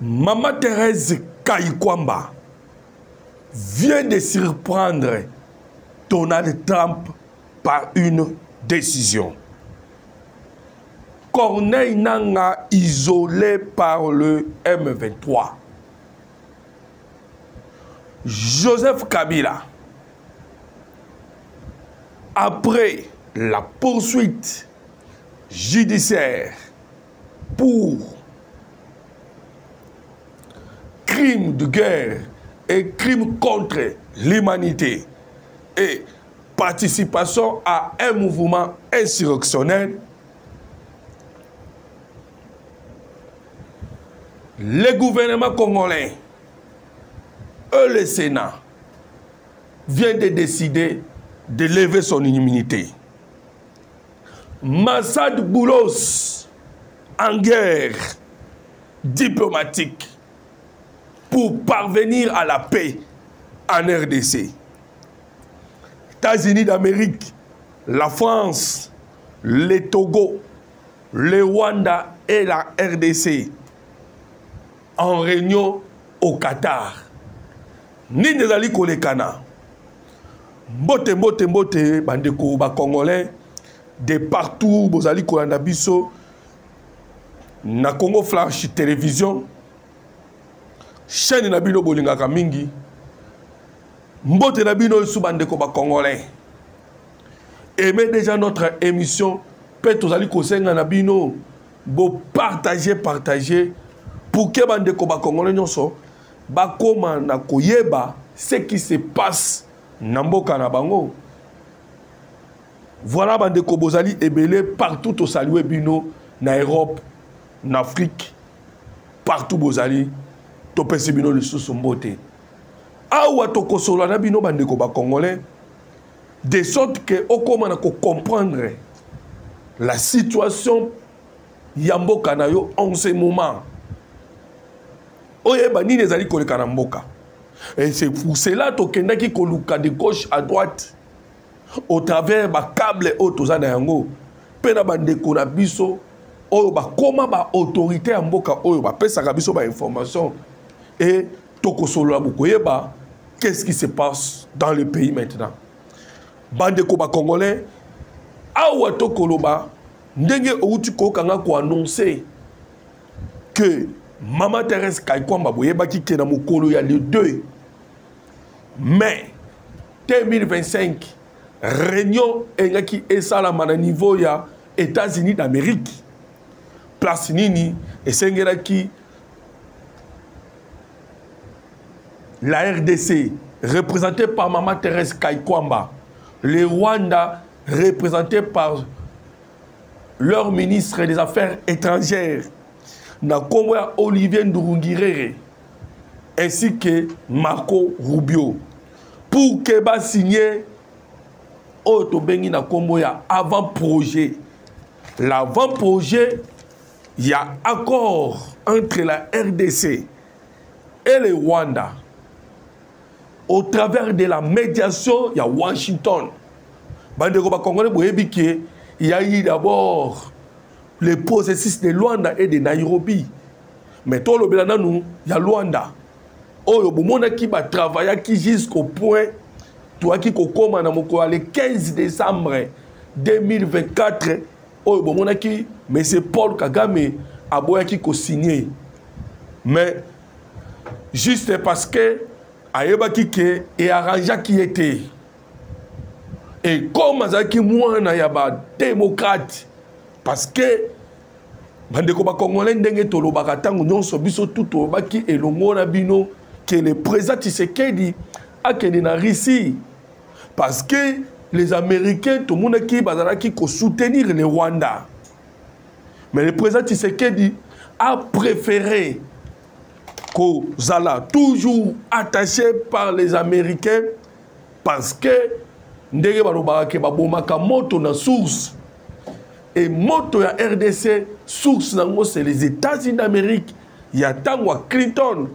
Maman Thérèse Kayikwamba vient de surprendre Donald Trump par une décision. Corneille Nangaa isolé par le M23. Joseph Kabila, après la poursuite judiciaire pour crimes de guerre et crimes contre l'humanité et participation à un mouvement insurrectionnel, le gouvernement congolais et le Sénat viennent de décider de lever son immunité. Massad Boulos en guerre diplomatique pour parvenir à la paix en RDC. États-Unis d'Amérique, la France, le Togo, le Rwanda et la RDC en réunion au Qatar. Ni nezali kolekana. Mbote bandeko ba congolais de partout bozali kolanda biso na Congo Flash Télévision. Chaîne na bino bolingaka mingi. Mbote na bino sou bandeko ba congolais. Aimez déjà notre émission. Peut tozali kosenga na bino bo partager pour que bandeko ba congolais nyonso ba koma na koyeba ce qui se passe na mboka na bango. Voilà bandeko bozali ebele partout au saluer bino na Europe, na Afrique, partout bozali to pesi bino le sous mbote. Awa to kosola na bino bandeko ba congolais de sorte que okoma na ko comprendre la situation ya mboka na yo en ce moment. Oyeba nini ezali koleka na mboka. Et c'est pour cela tokendaki koluka de gauche à droite au travers ba câble otoza na yango pe na bandeko na biso oyo ba koma ba autorité ya mboka oyo ba pesaka biso ba information et tokosolola bokoyeba qu'est-ce qui se passe dans le pays maintenant. Bandeko ba congolais awa tokoloba ndenge outi ko kanga ko annoncer que Maman Thérèse Kayikwamba boyebaki ke na mokolo ya le 2 mai 2025 réunion engaki esalama na niveau ya États-Unis d'Amérique. Place nini esengelaki la RDC représentée par Maman Thérèse Kayikwamba, le Rwanda représenté par leur ministre des Affaires étrangères na Kombo ya Olivier Ndourungirere ainsi que Marco Rubio pour que ba signer auto bengi na Kombo ya avant-projet. L'avant-projet, il y a accord entre la RDC et le Rwanda au travers de la médiation il y a Washington. Bandeko ba Congolais boyebi ke il y a eu d'abord le processus de Luanda et de Nairobi. Mais tout le belana nous, il y a Luanda. Oh, bomona qui va travailler qui jusqu'au point, toi qui kokoma na moko le 15 décembre 2024. Oh, bomona qui, mais c'est Paul Kagame aboya qui ko signé. Mais juste parce que ayeba qui et arrangea qui était. Et comme azaki mwana ya ba démocrate. Parce que bandeko ba congolais ndenge tolobaka tango nyonso biso tout tolobaki elongo na bino que le président Tshisekedi akende na Russie parce que les Américains tout monde qui bazalaki ko soutenir le Rwanda. Mais le président Tshisekedi a préféré ko zala toujours attaché par les Américains parce que ndenge balobaka ke babomaka moto na source. Et moto ya RDC, source nango c'est les États-Unis d'Amérique. Il y a Tangwa Clinton.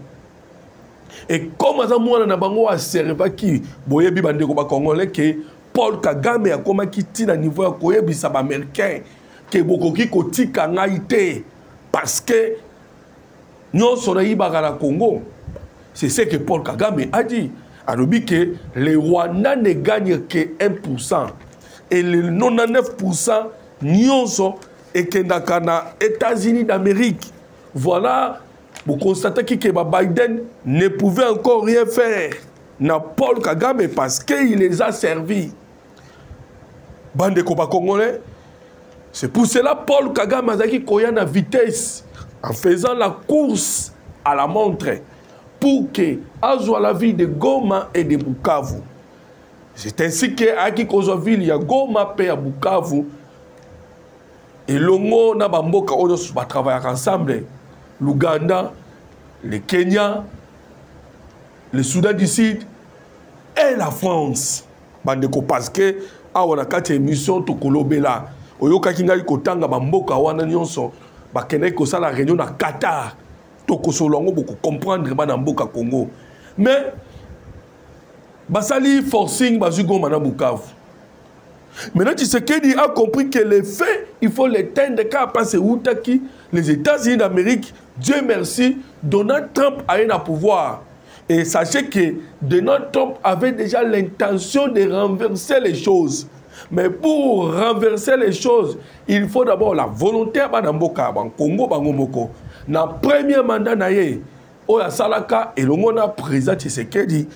Et comme ça moi na bango a serva ki boyebi bandeko ba congolais que Paul Kagame a koma ki tina niveau ya koyebisa ba américain que bokoki kotika ngaité parce que Nous sommes au Congo. C'est ce que Paul Kagame a dit. Alors que les Rwandais ne gagnent que 1%. Et les 99%, nous sommes et que dans les États-Unis d'Amérique. Voilà, vous constatez que Biden ne pouvait encore rien faire. Na Paul Kagame parce qu'il les a servis. Bande Koba Congolais. C'est pour cela Paul Kagame a dit qu'il y a une vitesse en faisant la course à la montre pour que Azwa la ville de Goma et de Bukavu. C'est ainsi qu'à Kikozoville, il y a Goma et à Bukavu. Et l'Ongo na Bamboka va travailler ensemble. L'Ouganda, le Kenya, le Soudan du Sud et la France. Parce que on a 4 émissions to kolobela. Oyoka kingali kotanga bamboka wana nyonso bakene ko sala réunion na Qatar. To kosolongo beaucoup comprendre ba na mboka Congo. Mais basali forcing bazugo mana Bukavu. Maintenant, Tshisekedi a compris que les faits, il faut les teindre car passer Outaki, les États-Unis d'Amérique, Dieu merci, Donald Trump a eu un pouvoir. Et sachez que Donald Trump avait déjà l'intention de renverser les choses. Mais pour renverser les choses, il faut d'abord la volonté de Congo, Bangomoko. Dans le premier mandat, Oya Salaka et le monde président Tshisekedi,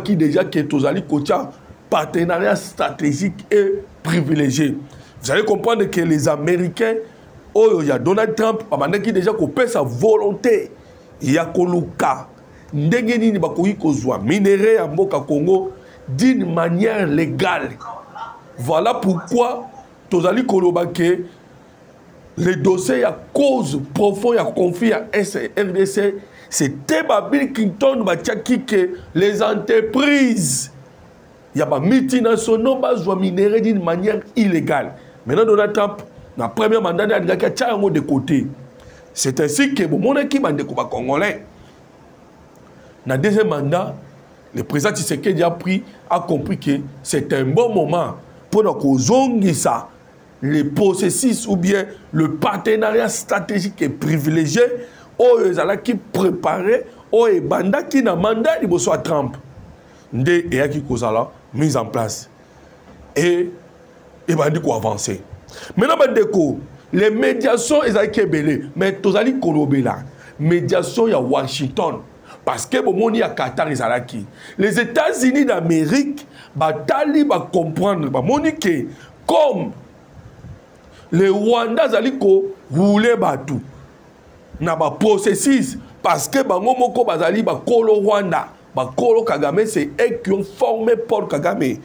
qui déjà que Tozali Kocha, partenariat stratégique et privilégié. Vous allez comprendre que les Américains, il y a Donald Trump, qui déjà coupé sa volonté. Il y a Koluka. Ndengeni ni bakoyi kozwa minéraux à Mboka Congo d'une manière légale. Voilà pourquoi Tozali Kolobake, les dossiers à cause profonde, à conflit à RDC, c'était Bill Clinton que les entreprises. Il y a des multinationaux qui ont minéraux d'une manière illégale. Maintenant, Donald Trump, dans le premier mandat, il y a de côté. C'est ainsi que mon équipe est congolais. Dans le deuxième mandat, le président Tshisekedi a compris que c'est un bon moment pour nous ça, le processus ou bien le partenariat stratégique et privilégié qui préparé et banda qui n'a mandat de soit Trump. Ndé et qui kozala mise en place et bandi ko avancer. Maintenant bandeko les médiations ezaki belé mais tozali kolobela médiation ya Washington parce que bon ya Qatar ezalaki les États-Unis d'Amérique batali ba comprendre ba monique comme les Rwandais zali ko rouler batou na ba processus parce que bango moko bazali ba kolo Rwanda. Kolo Kagame, c'est eux qui ont formé Paul Kagame. Et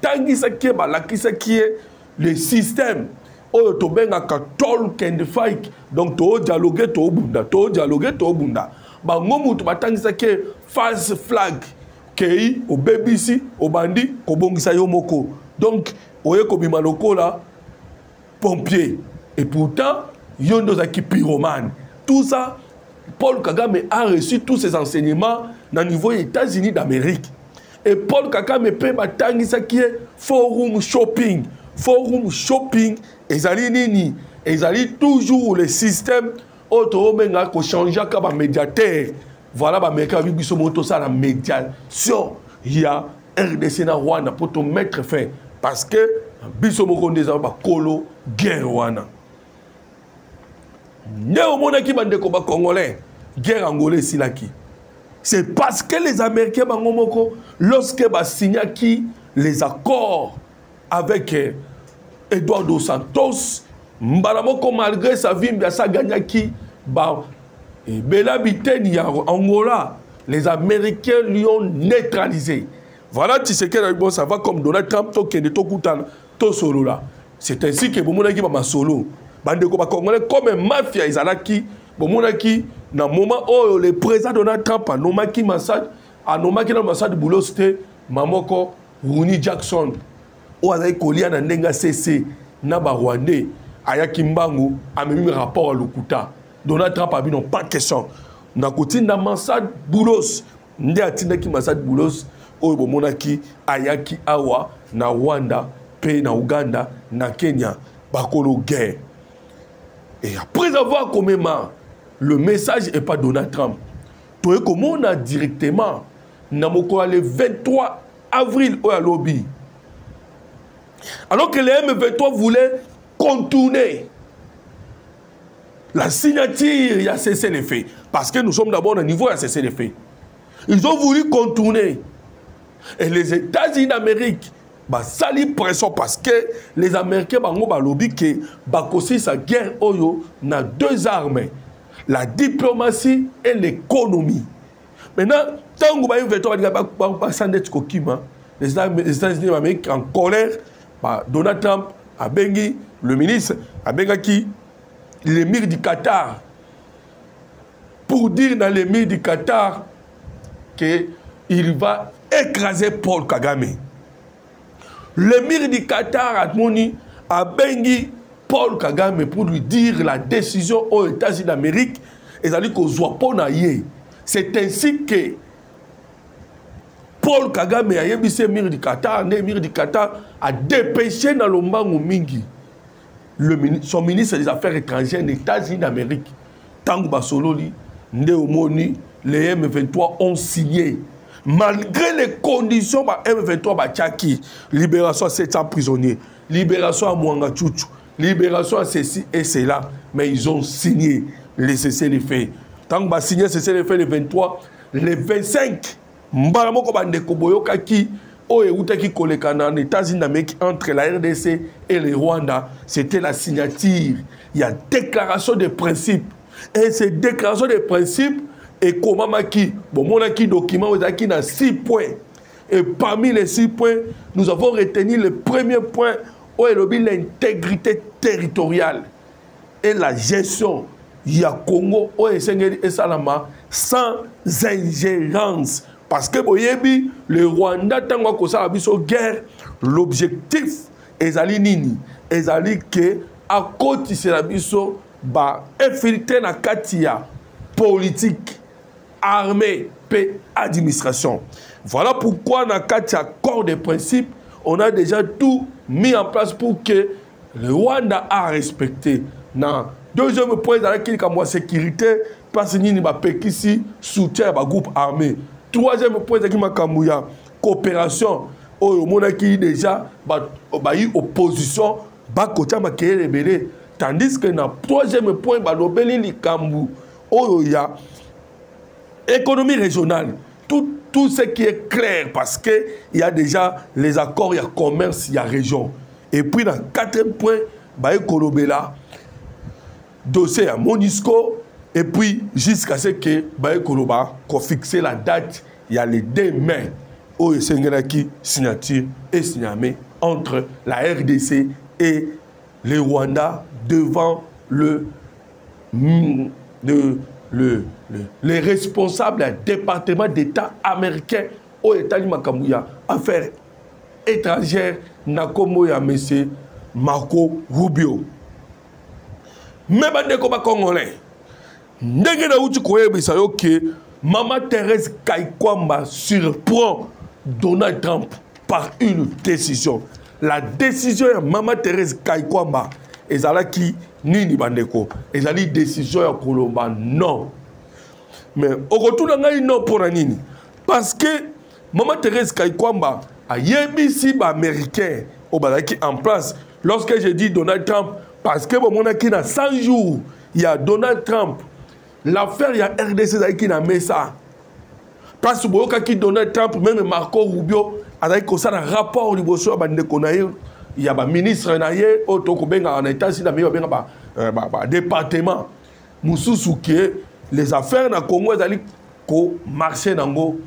tangi sa qui est le système. Oh, to benga ka tol kende faik. Donc to dialoguer to bunda, Bangomu to batangi sa qui false flag. Kei au BBC, au bandi, ko bongisa yo moko. Donc oye ko bimaloko là pompier. Et pourtant, yondo zaki pyromane. Tout ça Paul Kagame a reçu tous ses enseignements dans le niveau des États-Unis d'Amérique. Et Paul Kagame peut battre ce qui est forum shopping. Forum shopping, ils allaient toujours le système autoromenga ko changer comme médiateur. Voilà ba meka bi biso moto ça la médiation. Il y a RDC na Rwanda pour te mettre fin parce que biso moko ndeza ba kolo guerre wana. Néo qui bande ko ba congolais guerre angolais silaki. C'est parce que les Américains bangomoko lorsque ba signé les accords avec Eduardo Santos mbalamoko malgré sa vie bien sa gagnaki ba bela biteni ya Angola les Américains lui ont neutralisé. Voilà tu sais que bon ça va comme Donald Trump to kende to kutana to solo là. C'est ainsi que bomonaki ba solo bandeko ba congolais comme mafia izalaki bomonaki na moment où le président Donald Trump a nommé dans Massad Boulos c'était Mamoko Rooney Jackson où a kolia na ndenga CC na ba Rwandais ayaki mbangu a même rapport à Lokuta. Donald Trump a dit non pas de question na côté na Massad Boulos ndé atindaki Massad Boulos où bomonaki ayaki awa na Rwanda pe na Uganda na Kenya bakolo guerre. Et après avoir commémoré le message n'est pas Donald Trump. Toi, comment on a directement, le 23 avril au lobby. Alors que les M23 voulaient contourner la signature, il y a cessé les faits. Parce que nous sommes d'abord au niveau, il y a cessé les faits. Ils ont voulu contourner. Et les États-Unis d'Amérique, ça li pression parce que les Américains ont lobby que aussi sa guerre oyo na deux armes, la diplomatie et l'économie. Maintenant, tant que les États-Unis d'Amérique en colère, Donald Trump a bengi le ministre a bengi l'émir du Qatar pour dire dans l'émir du Qatar qu'il va écraser Paul Kagame. L'émir du Qatar a bengi Paul Kagame pour lui dire la décision aux États-Unis d'Amérique et ça dit qu'on soit pas naïe. C'est ainsi que Paul Kagame a yébissé l'émir du Qatar, l'émir du Qatar a dépêché dans le Mbangu Mingi son ministre des Affaires étrangères des États-Unis d'Amérique. Tango Basololi, Néomoni, les M23 ont signé. Malgré les conditions, M23 Bachaki, libération à 700 prisonniers, libération à Mwanga Tchouchou, libération à ceci et cela, mais ils ont signé les cessez-les-feux. Tant que signé cessez-les-feux le 23, le 25, Mbaramoko Bandeko Boyokaki, Oyeutaki Kolekana, les États-Unis d'Amérique, entre la RDC et le Rwanda, c'était la signature. Il y a déclaration de principes. Et ces déclarations de principes, et comment qui bon mon qui document qui dans 6 points et parmi les 6 points nous avons retenu le premier point où est l'intégrité territoriale et la gestion il y a Congo où est et Salama sans ingérence parce que boyebi le Rwanda tango ko sala biso guerre l'objectif ezali nini ezali que à côté c'est la biso ba infiltrer na katia politique armée, paix, administration. Voilà pourquoi dans le accord de principe, on a déjà tout mis en place pour que le Rwanda a respecté. Dans deuxième point, dans la sécurité, parce qu'il y a un soutien à groupe armé. Troisième point, il y a une coopération. On a déjà une opposition, tandis que dans le troisième point, il y a économie régionale, tout ce qui est clair parce qu'il y a déjà les accords, il y a commerce, il y a région. Et puis dans le quatrième point, il y a dossier à Monisco et puis jusqu'à ce que qu'on fixe la date, il y a les 2 mai où il y a une signature et signature entre la RDC et le Rwanda devant les responsables du département d'État américain aux États-Unis Makamouya, affaires étrangères, Nakomoya M. Marco Rubio. Mais les Congolais, Maman Thérèse Kaikwamba surprend Donald Trump par une décision. La décision de Maman Thérèse Kaikwamba est qui Nini Bandeko. Et la décision de Kolomba, non. Mais au retour de non pour Nini. Parce que Maman Thérèse Kaikwamba a yébisi américain en place. Lorsque j'ai dit Donald Trump, parce que mon qui dans 100 jours, il y a Donald Trump. L'affaire, il y a RDC qui a mis ça. Parce que Donald Trump, même Marco Rubio, a dit que ça un rapport au niveau de Bandeko. Il y a un ministre en États-Unis, un département. Moussou qui les affaires dans le Congo, ont marché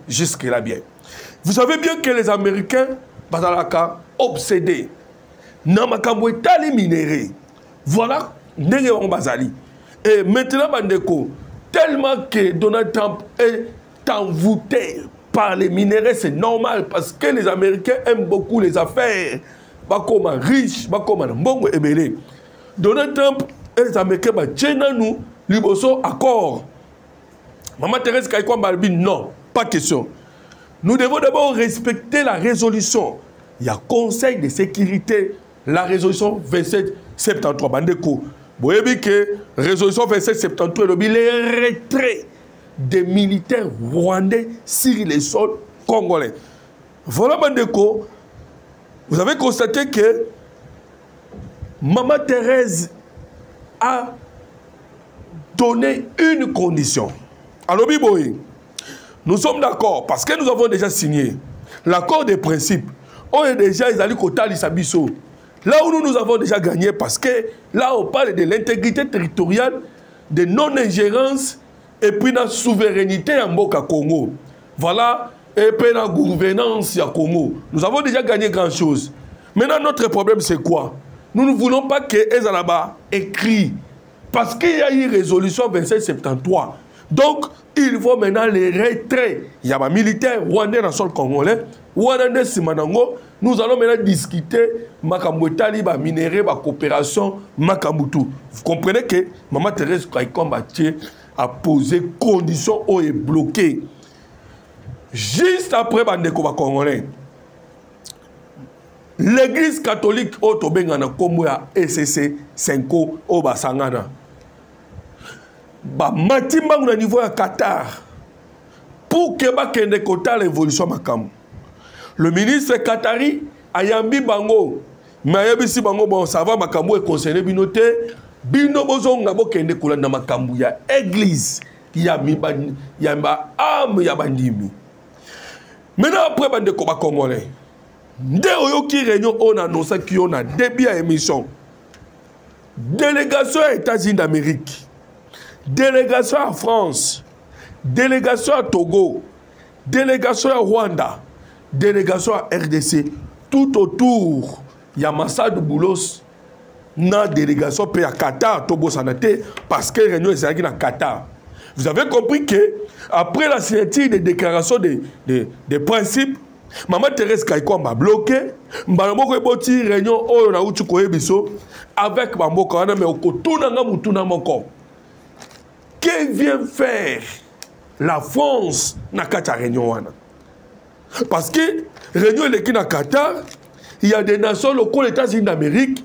jusque-là bien. Vous savez bien que les Américains sont obsédés. Dans les minéraux. Voilà, et maintenant, Bandeko, tellement que Donald Trump est envoûté par les minéraux, c'est normal parce que les Américains aiment beaucoup les affaires. Comme riche, comme bon et belé. Donald Trump et les Américains, nous, liboso accord. Maman Thérèse Kaikwamba Balbi, non, pas question. Nous devons d'abord respecter la résolution. Il y a Conseil de sécurité, la résolution 2773. Bandeko. Vous voyez que résolution 2773, les retraits des militaires rwandais sur les sols congolais. Voilà, Bandeko, vous avez constaté que Maman Thérèse a donné une condition. Alors, Biboy, nous sommes d'accord parce que nous avons déjà signé l'accord des principes. On est déjà allés côté l'Isabiso. Là où nous avons déjà gagné parce que là on parle de l'intégrité territoriale, de non-ingérence et puis de la souveraineté en Boka Congo. Voilà, et puis la gouvernance à Congo. Nous avons déjà gagné grand chose. Maintenant notre problème c'est quoi? Nous ne voulons pas que Ezalaba écrit parce qu'il y a eu résolution 2773. Donc, il faut maintenant les retraits. Il y a des militaires rwandais dans le sol congolais. Rwandais Simanango. Nous allons maintenant discuter Makamwetali, minéré, coopération, Makamutu. Vous comprenez que Maman Thérèse Kaikomba a posé condition où est bloqué. Juste après Bandeko Congolais, l'église catholique au Tobengana comme à SCC 5 au Basangana. Matimba au niveau à Qatar pour que bakende kota l'évolution makam. Le ministre Qatari ayambi bango mayebisi bango bon ça va makambo et concerné binote bino bozonga bokende kolanda makambo ya église ya mibani ya ba âme ya bandimi. Maintenant après bande ko ba congolais nde oyoki réunion on annonce qui on a début à émission délégation aux États-Unis d'Amérique, délégation à France, délégation à Togo, délégation à Rwanda, délégation à RDC, tout autour, il y a Massad Boulos, na délégation à Qatar, Togo Sanate, parce que réunion est à Qatar. Vous avez compris que après la signature des déclarations des principes, Maman Thérèse Kaikomba m'a bloqué. Mbamoko eboti réunion oyo na utu koyebiso avec Bamboka wana mais okotuna nga mutuna moko. Que vient faire la France na kata réunion wana? Parce que réunion est na Qatar, il y a des nations locales, les États-Unis d'Amérique,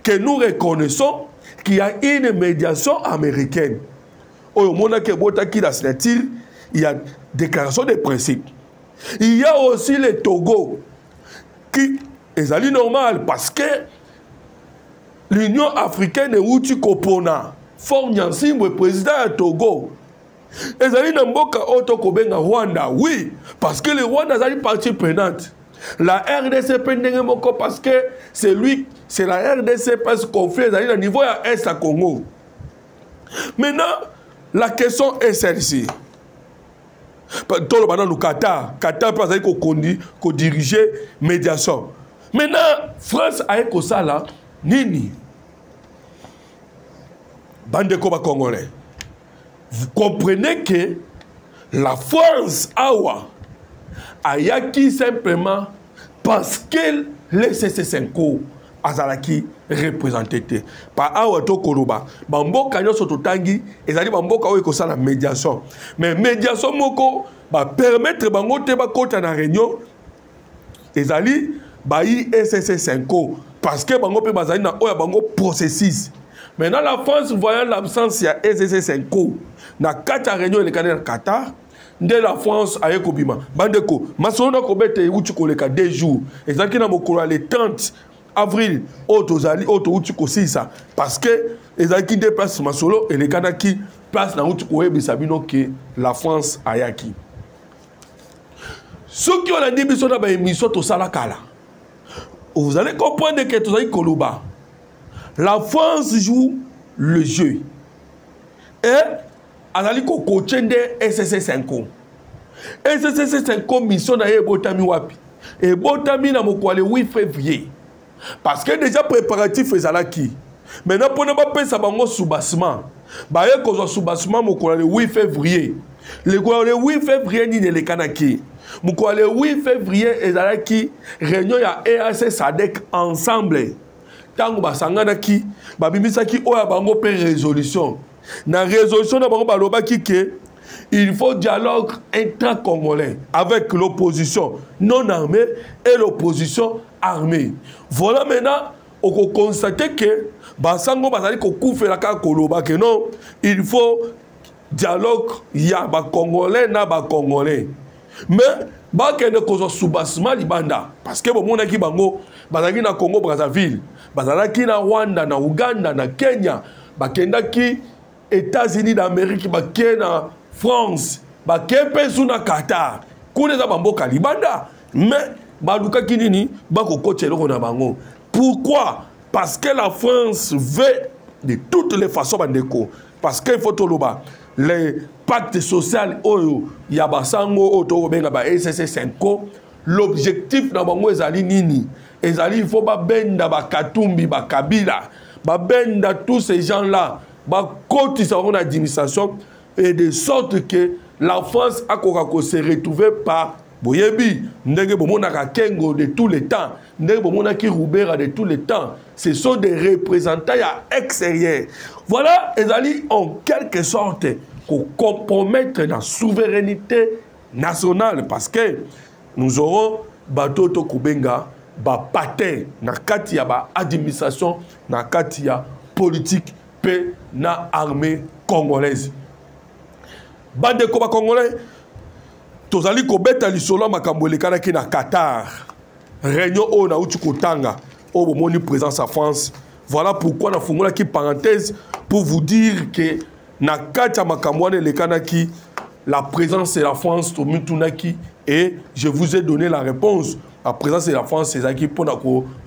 que nous reconnaissons qu'il y a une médiation américaine. Oyo mona ke bota ki la signature, il y a déclaration des principes. Il y a aussi le Togo qui est normal parce que l'Union africaine est où tu kopona. Fort Nyansim, le président de Togo. Et ça dit Mboka Otokobenga Rwanda, oui, parce que le Rwanda est partie prenante. La RDC pendant parce que c'est lui, c'est la RDC parce qu'on fait au niveau à Est à Congo. Maintenant, la question est celle-ci. Tout le monde au Qatar, Qatar peut qu'on diriger médiation. Maintenant, France a écouté ça là, nini. Bande Koba Congolais. Vous comprenez que la France a yaki simplement parce que les CC5 azalaki représenté par Awato Koloba. Bamboka nyoso totangi ezali bamboka oyo kosa la médiation. Mais médiation moko ba permettre bango te ba kota na réunion ezali ba yi SCC5 parce que bango pe bazali na oya bango processus. Maintenant la France voyant l'absence ya SCC5 na kata réunion le Canada Qatar de la France aye kobima bandeko masolo ko bete uti koleka 2 jours ezaki na mokolo le 30 avril otozali uti ko sisa parce que ezaki déplace masolo et le Canada qui place na uti ko ebisa bino que la France ayaki ce qui on a dit biso na ba émission to sala kala vous allez comprendre que tozali koloba la France joue le jeu et azali ko coachende SCC5 SCC5 mission na ebotami wapi ebotami na mokwale 8 février parce que déjà préparatif ezalaki maintenant pour ne pas pesa bango soubassement ba ye ko soubassement mokwale 8 février le 8 février ni le kanaki mokwale 8 février ezalaki réunion ya EAC SADC ensemble tango basangana ki babimisaki oya bango pe résolution na résolution na bango balobaki que il faut dialogue intra-congolais avec l'opposition non armée et l'opposition armée. Voilà maintenant on constate que basango bazali ko koufela ka koloba que non, il faut dialogue ya ba congolais na ba congolais. Mais ba kende ko soubassement libanda parce que bon monaki bango bazali na Congo Brazzaville, bazalaki na Rwanda, na Uganda, na Kenya, bakendaki États-Unis d'Amérique, baké na France, baké pesu na Qatar. Kuna za bamboka libanda. Mais baluka kinini bako kochelo na bango. Pourquoi? Parce que la France veut de toutes les façons bandeko. Parce qu'il faut tout le bas. Les pactes sociaux oyo yabasango oto benga ba SSC5. L'objectif na bango ezali nini? Ezali il faut ba benda ba Katumbi ba Kabila. Ba benda tous ces gens-là ba kotisa on administration et de sorte que la France a se retrouver par Boyebi, ndenge bomona Kengo de tous les temps, ndenge bomona ki Roubera de tous les temps. Ce sont des représentants extérieurs. Voilà, ezali en quelque sorte pour compromettre la souveraineté nationale parce que nous aurons bateau to kubenga ba patin na kati ya ba administration na kati ya politique pe na armée congolaise. Bande ko ba congolais tozali ko beta lisolo makambo lekana ki na Qatar. Réunion o na uti kotanga o bomoni présence à France. Voilà pourquoi na fungola ki parenthèse pour vous dire que na kati ya makambo wana lekana ki la présence de la France to mitunaki et je vous ai donné la réponse. La présence de la France c'est ça qui pour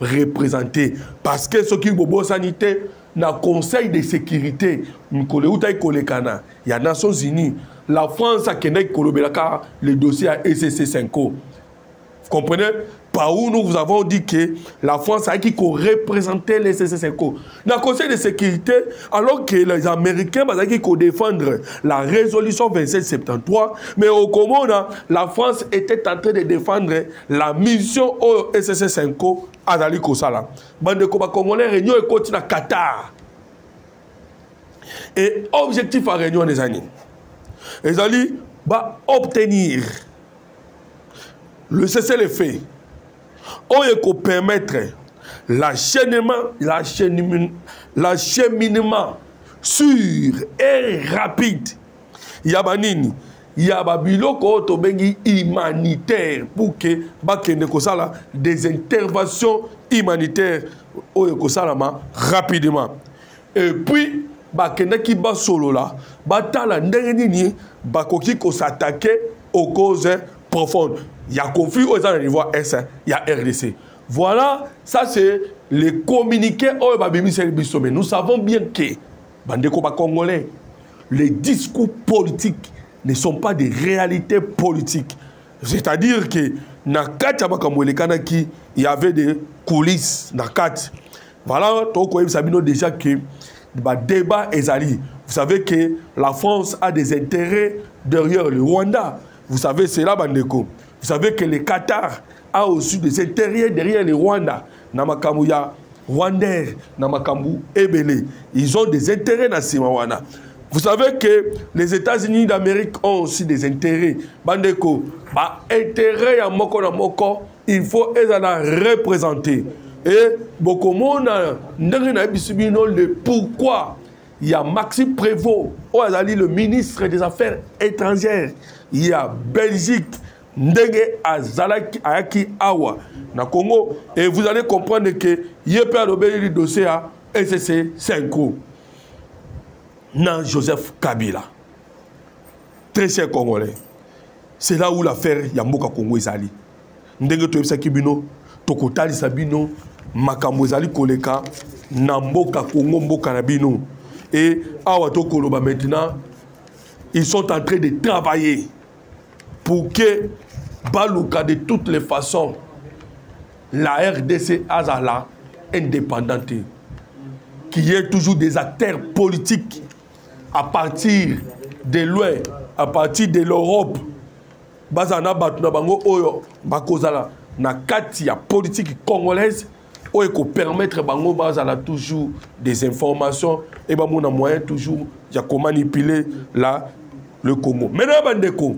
représenter parce que ce qui bobo sanité na Conseil de sécurité Nkole Utai Kolekana, il y a Nations Unies. La France a kené kolobelaka le dossier à SSC5. Vous comprenez? Par où nous vous avons dit que la France a qui représentait les SSC5. Dans le Conseil de sécurité, alors que les Américains ont qui défendre la résolution 2773, mais au Comona, la France était en train de défendre la mission au SSC5 à Dali Kosala. Bande Koba Congolais, réunion et continue à Qatar. Et objectif à réunion des années. Les alliés va obtenir le cessez-le-feu. On peut permettre l'acheminement sûr et rapide. Il y a banini, il y a babiloko tobengi humanitaire pour que bakende kosala des interventions humanitaires au kosalama rapidement. Et puis bakende ki ba solo la batala ndenge nini bakoki ko s'attaquer aux causes profondes. Il y a conflit aux niveau S, il y a RDC. Voilà, ça c'est les communiqués au babimi service. Nous savons bien que bandeko ba congolais, les discours politiques ne sont pas des réalités politiques. C'est-à-dire que na kati abakamwele kanaki, il y avait des coulisses na kati. Voilà, toko sabino déjà que bah, débat ezali. Vous savez que la France a des intérêts derrière le Rwanda. Vous savez cela, bandeko. Vous savez que le Qatar a aussi des intérêts derrière le Rwanda. Namakambu ya Rwandais, Namakambu Ebele. Ils ont des intérêts dans ces Rwanda. Vous savez que les États-Unis d'Amérique ont aussi des intérêts. Bandeko, bah, intérêt à moko na moko, il faut les représenter. Et beaucoup de monde le pourquoi il y a Maxime Prévost, le ministre des Affaires étrangères, il y a Belgique, Ndenge Azalaki Ayaki Awa, na Congo, et vous allez comprendre que il y a le dossier à SSC5 na Joseph Kabila. Très cher Congolais. C'est là où l'affaire Yamboka Congo est allée. Ndenge to ebisaki bino, tokotali sabino, makambo ezali koleka, na mboka Congo mboka na bino. Et awa to koloba maintenant, ils sont en train de travailler pour que Balouka de toutes les façons, la RDC Azala indépendante, qu'il y ait toujours des acteurs politiques à partir de l'Ouest, à partir de l'Europe, bazana batuna bango oyo bakozala na kati ya politique congolaise oyo ko permettre bango bazala toujours des informations et ba mona moyen toujours ya ko manipuler le Congo. Maintenant bandeko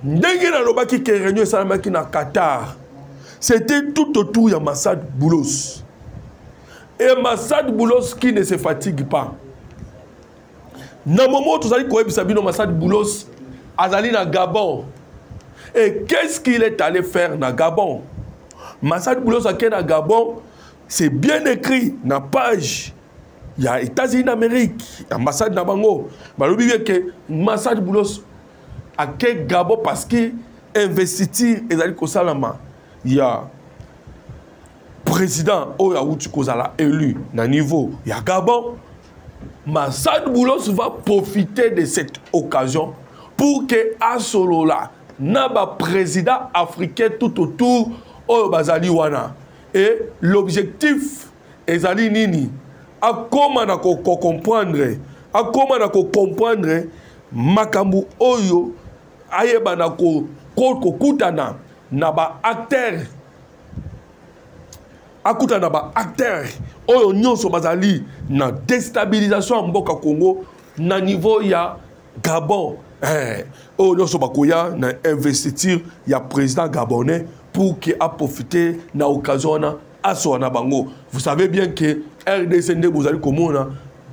ndenge na lobaki ke réunion salamaki na Qatar, c'était tout autour ya Massad Boulos. Et Massad Boulos qui ne se fatigue pas. Dans le moment où tu as dit Massad Boulos, Azali na Gabon. Et qu'est-ce qu'il est allé faire dans Gabon? Massad Boulos a na Gabon, c'est bien écrit dans la page. Il y a États-Unis d'Amérique, ambassade na Bango. Balobi bien que Massad Boulos a Gabon parce que investir Ezali Kosalama. Il y a président Oya Outi Kozala élu na niveau. Il y a Gabon. Massad Boulos va profiter de cette occasion pour que à Solola, naba président africain tout autour au Bazali Wana. Et l'objectif ezali nini? A comment na ko comprendre? A comment na ko comprendre makambu oyo ayeba na ko kutana na ba acteur. Akuta na ba acteur oyo nyonso bazali na déstabilisation mboka Congo na niveau ya Gabon. Oyo nyonso bakoya na investir ya président gabonais pour qu'il a profité na occasion na aso na bango. Vous savez bien que RDC nde bozali komona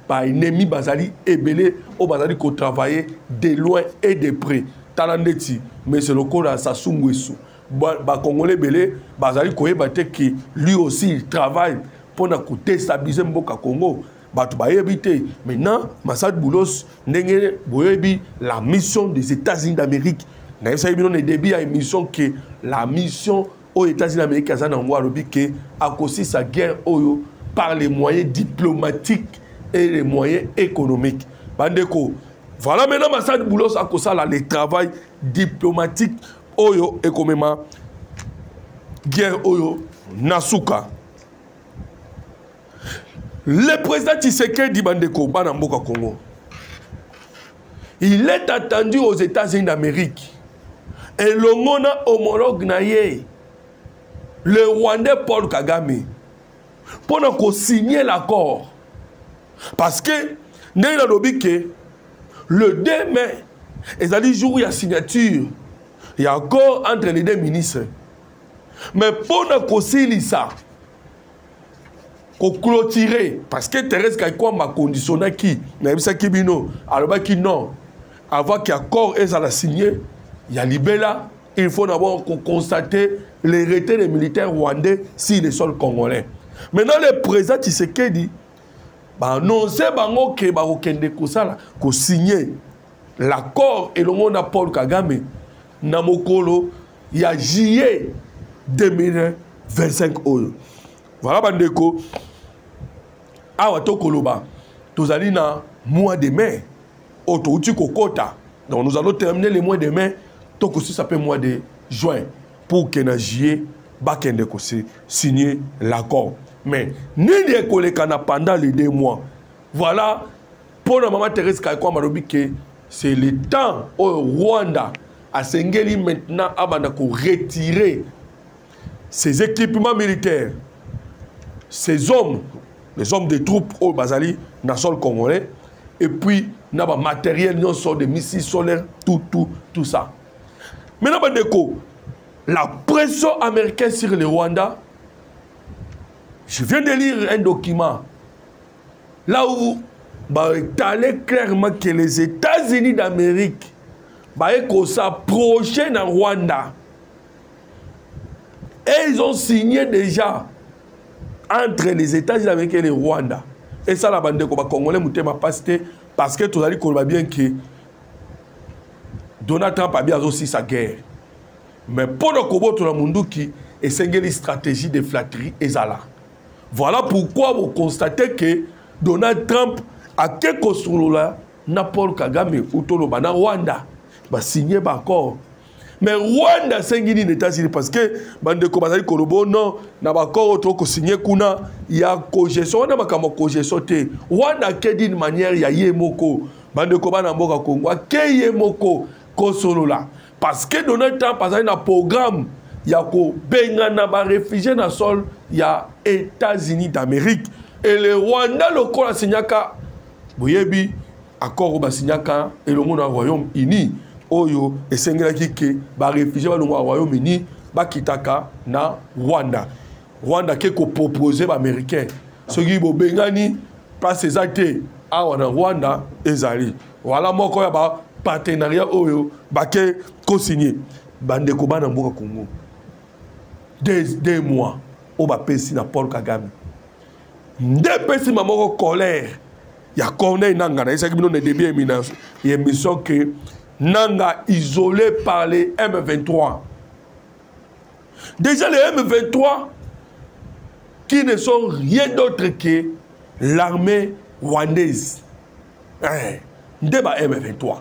ba ennemi bazali ebele o bazali ko travailler de loin et de près. Talandeti mais c'est le corps à Sassou Nguesso. Ba Congolais belé bazali koyeba te que lui aussi il travaille pour na ko déstabiliser mboka Congo. Batu ba yebite maintenant Massad Boulos ndenge boyebi la mission des États-Unis d'Amérique. Na ça bino ne début à une mission que la mission aux États-Unis d'Amérique a na ngwa lobi que a cause sa guerre oyo par les moyens diplomatiques et les moyens économiques. Bandeko voilà maintenant Massad Boulos a cause là le travail diplomatique oyo ekomema guerre oyo nasuka. Le président Tshisekedi Bandeko Banamboka Congo, il est attendu aux États-Unis d'Amérique. Et le monde homologue naye, le Rwandais Paul Kagame, pour signer l'accord. Parce que, le 2 mai, ils allaient jouer la signature. Il y a accord entre les deux ministres. Mais pour signer ça, pour clôturer, parce que Thérèse Kaikwa m'a conditionné qui, alors qui non, avant qu'il y ait accord et ça l'a signé, il y a Libella, il faut d'abord constater les retraits des militaires rwandais sur les sols congolais. Maintenant, le président Tshisekedi annoncé que signer l'accord et le monde à Paul Kagame, Namokolo, il y a juillet 2025. Voilà, Bandeko. Awa Tokoloba, nous allons dans le mois de mai. Donc nous allons terminer le mois de mai. Donc aussi, ça peut le mois de juin. Pour que dans juillet, Bakendeko signer l'accord. Mais, ni de pendant les 2 mois. Voilà, pour la maman Thérèse Kaikwa Marobi, c'est le temps au Rwanda à Sengeli maintenant à retirer ses équipements militaires. Ces hommes, les hommes des troupes au Bazali, dans le sol congolais, et puis, il y a matériel, des missiles solaires, tout ça. Maintenant, la pression américaine sur le Rwanda, je viens de lire un document, là où il est clairement que les États-Unis d'Amérique s'approcher dans le Rwanda. Et ils ont signé déjà entre les États-Unis d'Amérique et le Rwanda. Et ça, la bande de Congolais, parce que tout à l'heure, bien que Donald Trump a bien aussi sa guerre. Mais pour le Kobo, tout le monde qui est une stratégie de flatterie et ça. Voilà pourquoi vous constatez que Donald Trump a quelque chose là, Paul Kagame ou Tolobana Rwanda va signer d'accord. Mais Rwanda c'est les États-Unis parce que bande commencer Kolobo non na d'accord autre que signer kuna il y a cogestion na makamo cogestion te Rwanda que d'une manière il y a yemoko bande ko bana mboka Congo ke yemoko ko solo là parce que Donald Trump a un programme il y a ko benga na ba réfugiés na sol il y a États-Unis d'Amérique et le Rwanda le ko la signaka boyebi accord ba signaka et le monde Royaume-Uni oyo esengelaki ke ba réfugié ba longo Royaume-Uni ba kitaka na Rwanda. Rwanda ke ko proposer ba américain Ce qui est bengani place ezate awa na Rwanda ezali. Voilà moko ya ba partenariat oyo bake co-signé bande ko bana mboka Congo. Des mois au ba pesi na Paul Kagame. Nde pesi mamoko colère. Ya Corneille Nanga na esaki bino ne début émission que Nanga isolé par les M23. Déjà les M23 qui ne sont rien d'autre que l'armée rwandaise. Ndeba M23.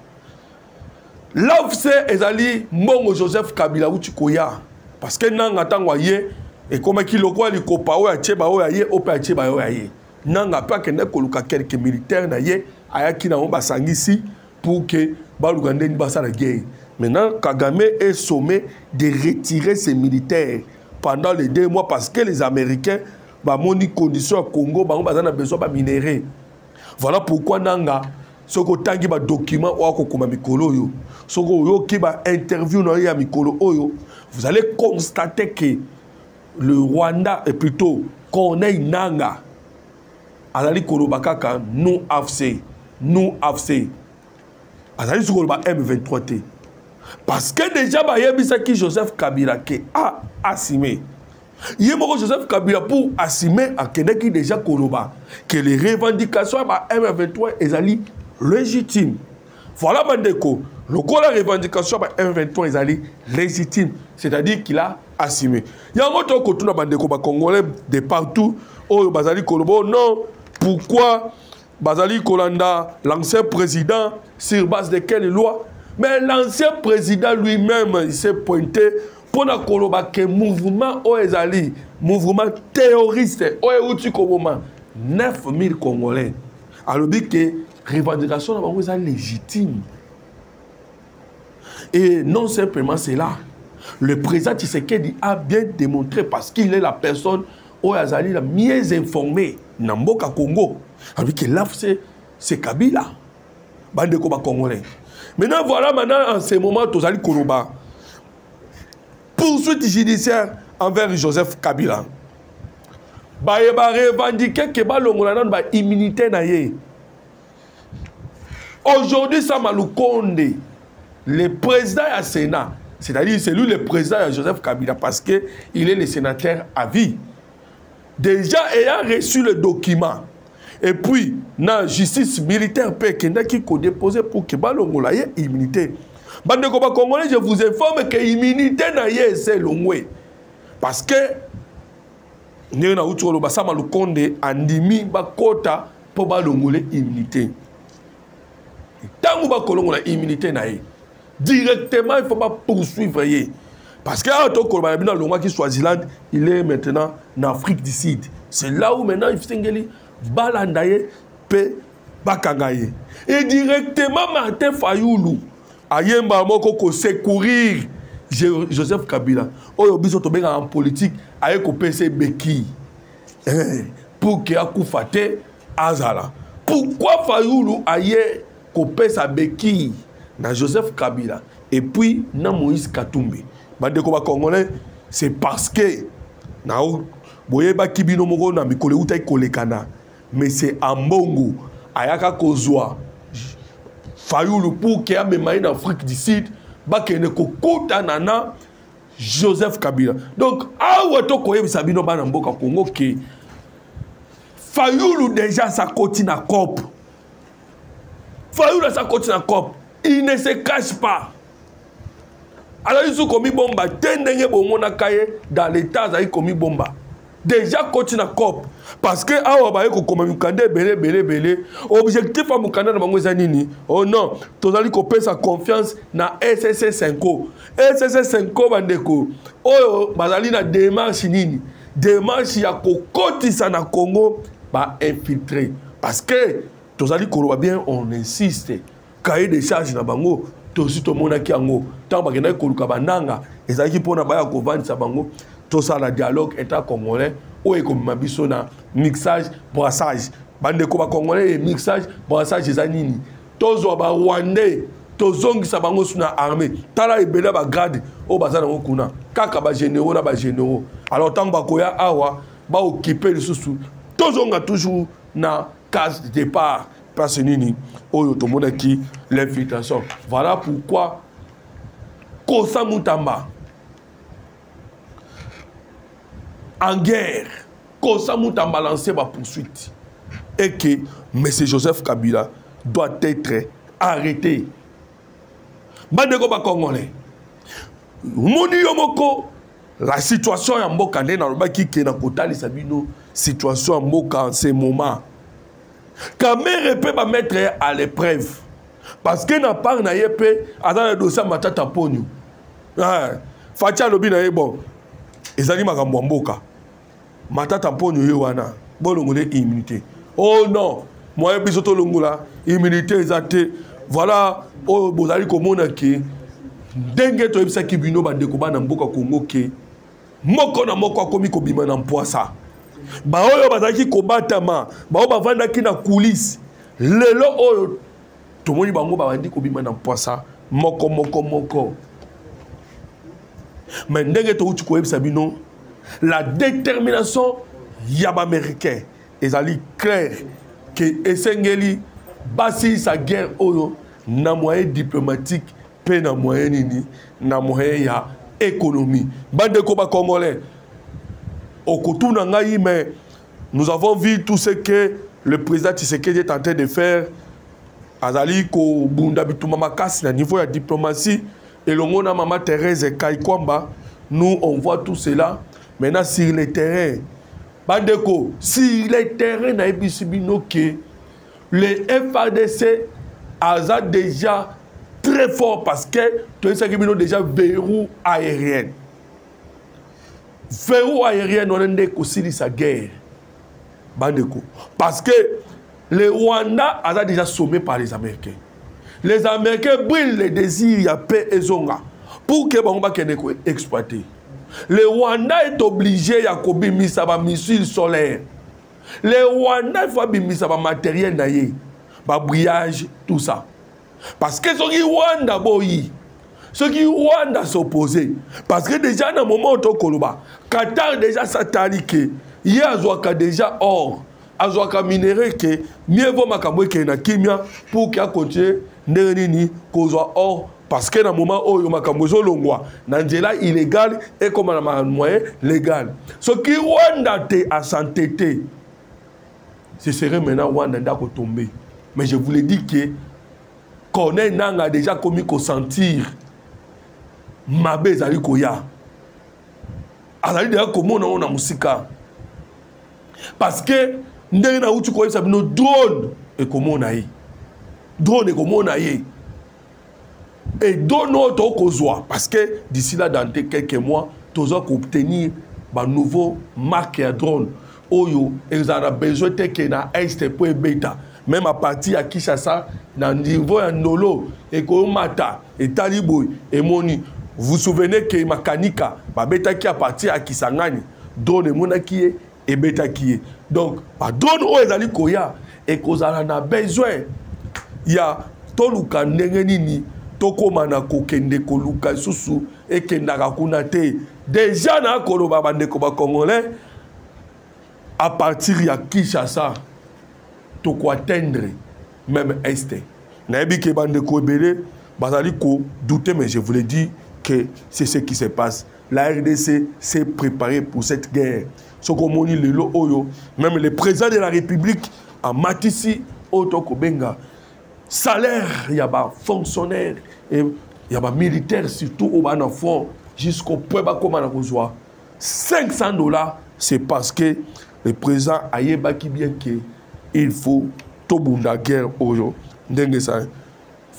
L'AFC ezali Mbongo Joseph Kabila Uchikoya. Parce que Nanga tangwaye et comme qui lokwa likopa o ya cheba o ya ye o pa cheba o ya ye. Nanga pas que ne koluka quelques militaires na ye ayaki na omba sangisi pour que balugande ni basa la guerre. Maintenant Kagame est sommé de retirer ses militaires pendant les 2 mois parce que les Américains ba moni condition au Congo ba on besoin ba minerais. Voilà pourquoi Nanga soko tangi ba document o akokoma mikolo yo. Soko yo ki ba interview na ya mikolo oyo, vous allez constater que le Rwanda est plutôt Corneille Nanga Azali Kolobakaka nous AFC Azali Koloba M23 T parce que déjà ba yebisa ki Joseph Kabila ke a assumé Yemoko Joseph Kabila pour assumer à Keneki déjà Koloba que les revendications ba M23 ezali légitimes. Voilà Bandeko, le coup la revendication ba M23 ezali légitime, c'est-à-dire qu'il a assumé. Il y a un autre côté na Bandeko ba Congolais de partout au Bazali Kolobo non. Pourquoi Bazali Kolanda, l'ancien président, sur base de quelle loi? Mais l'ancien président lui-même, il s'est pointé pour la Koloba que mouvement Oezali, mouvement terroriste, Oeuti Komoma, 9000 Congolais. Alors, dit que revendication est légitime. Et non simplement cela. Le président Tshisekedi a bien démontré parce qu'il est la personne Oezali la mieux informée. Namboka Congo, avec que là c'est Kabila, bande Koba Congolais. Maintenant voilà en ce moment Tozali Koloba. Poursuite judiciaire envers Joseph Kabila. Ba revendiquer que ba longola ba immunité na ye. Aujourd'hui Samalou Konde, le président du Sénat, c'est-à-dire c'est lui le président de Joseph Kabila parce que il est le sénateur à vie. Déjà ayant reçu le document et puis la justice militaire qui a déposé pour que Balongola ait immunité. Bande Congolais, je vous informe que l'immunité n'a pas c'est longwe parce que nous avons basama le Konde andimi bakota pour Balongola immunité. Tant que Balongola immunité n'a directement il faut pas poursuivre. Parce que Swaziland, il est maintenant en Afrique du Sud. C'est là où maintenant il faut balandaye pe bakangaye. Et directement Martin Fayoulou ayemba moko ko secourir Joseph Kabila. Oyo biso to benga en politique aye ko PC Beki. Pour que Akoufate azala. Pourquoi Fayoulou aye ko pesa Beki na Joseph Kabila et puis na Moïse Katumbi? Bandeko ba Congolais, c'est parce que nao boyeba kibino moko na mikole uta ikolekana, mais c'est ambongo ayaka kozwa Fayoulou pour que amemaye na Afrique du Sud ba kene kokota nana Joseph Kabila. Donc awa to koyebisa bino bana mboka Congo ke Fayoulou déjà sa koti na COP. Fayoulou sa koti na COP, il ne se cache pas. Alors ils ont commis bomba, tendenge bomona kaye dans l'état ils ont commis bomba. Déjà continue à COP parce que awa ba ko koma mukande belé objectif à mukanda na bango zanini. Oh non, tozali ko pesa confiance na SSC5. SSC5 bandeko. Oyo bazali na démarche nini? Démarche ya ko kotisa na Congo ba infiltrer parce que tozali ko bien on insiste cahier des charges na bango. Tosi to mona ki ango tant ba kena ko luka bananga ezaki pona ba ya ko vandisa bango to ça la dialogue état congolais o e ko mabiso na mixage brassage bande ko ba congolais et mixage brassage ezanini tozo ba rwandais tozongisa bango suna armée tala ebele ba grade o bazana kuna kaka ba généraux na ba généraux alors tant ba koya awa ba occuper le sous tozonga toujours na case de départ parce nini oyo tomona ki l'infiltration. Voilà pourquoi Kosa Mutamba en guerre, Kosa Mutamba lancé ma poursuite et que M. Joseph Kabila doit être arrêté. Bandeko ba Congolais. Moni yomoko la situation ya mboka nde na lobaki ke na kotali sabino situation ya mboka en ce moment. Kamere peut pas mettre à l'épreuve parce que na part na yepe dans le dossier Matata Ponyo. Fatia lobi na ye bon ezali makambo mboka. Matata Ponyo ye wana bolongole immunité. Oh non, moi biso to longola immunité ezate. Voilà oh bozali komona ke ndenge to ebisa kibino bandeko bana mboka Kongo ke moko na moko akomi kobima na mpoasa. Ba oyo bazaki kobatama, ba oyo bavandaki na coulisse. Lelo oyo tomoni bango bandi kobima na mpoasa moko. Mais ndenge to uti koyebisa bino la détermination ya ba américain ezali clair que esengeli basi sa guerre oyo na moyen diplomatique pe na moyen nini na moyen ya économie. Bande ko ba Congolais au Kotuna ngai, mais nous avons vu tout ce que le président Tshisekedi est en train de faire azali ko bunda bituma makasi na niveau ya diplomatie et le mona Maman Thérèse Kaikwamba. Nous on voit tout cela maintenant sur le terrain. Bandeko sur le terrain na ebisibino que le FARDC a déjà très fort parce que tu sais que déjà verrou aérien. Verrou aérien on est aussi sa guerre. Bandeko parce que le Rwanda a déjà sommé par les Américains. Les Américains brûlent les désirs ya paix et zonga pour que Bangba kene ko exploiter. Le Rwanda est obligé ya kobimisa ba missile solaire. Le Rwanda faut bimisa ba matériel na ye, ba brillage tout ça. Parce que ce qui Rwanda boyi, ce qui Rwanda s'opposé parce que déjà dans moment to koloba, Qatar déjà s'atalike, il y a déjà or, azwaka minéré que mieux vaut makambo ke na kimia pour qu'il continue ndenini kozwa or. Parce que dans le moment où il y a un longwa, nangela illégal et comme un moyen légal. Ce qui Rwanda te a s'entêté, ce serait maintenant Rwanda d'ako tomber. Mais je vous l'ai dit que Corneille Nang a déjà commis qu'on sentir Mabé Zali Koya. Azali déjà comment on a musika. Parce que ndenge na utu koyeba sabino drone et comment on a eu. Drone et comment on a eu. Et donne autre causois parce que d'ici là dans quelques mois tu vas obtenir un nouveau marque à drone oyo ils ont besoin de que na est pour bêta même à partir à Kinshasa dans niveau ya Nolo et Komata et Taliboy et Moni vous souvenez que Makanika ba bêta qui à partir à Kisangani drone mona qui est et bêta qui est donc ba drone o ezali koya et kozala na besoin ya toluka ndenge nini tokomana kokende koluka susu ekendaka kuna te déjà na koloba bandeko ba Congolais à partir ya Kinshasa toko atteindre même est nayebi ke bandeko ebele bazali ko douter mais je vous l'ai dit que c'est ce qui se passe. La RDC s'est préparée pour cette guerre. Sokomoni lelo oyo même le président de la République a matisi otoko benga salaire il y a ba fonctionnaire et il y a des militaires surtout au bas fond jusqu'au point bas comme on a besoin $500 c'est parce que le président a yebaki bien que il faut tout bunda guerre aujourd'hui ndenge ça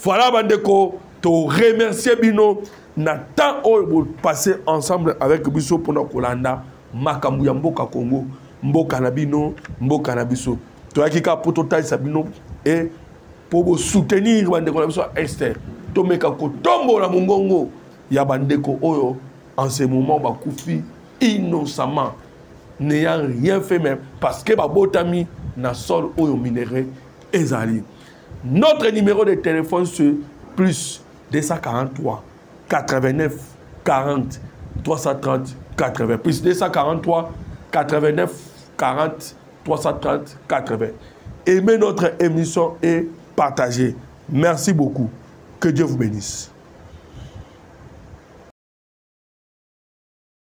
voilà bandeko to remercier bino na temps au passer ensemble avec biso pour nos kolanda makambu ya mboka Congo mboka na bino mboka na biso to yakika poto taille sabino et pour soutenir bandeko na biso Esther tomeka kotombo la mongongo ya bandeko oyo en ce moment bakufi innocemment n'ayant rien fait même parce que babotami na sol oyo minéré ezali. Notre numéro de téléphone c'est plus 243 89 40 330 80 plus 243 89 40 330 80. Aimez notre émission et partagez. Merci beaucoup. Que Dieu vous bénisse.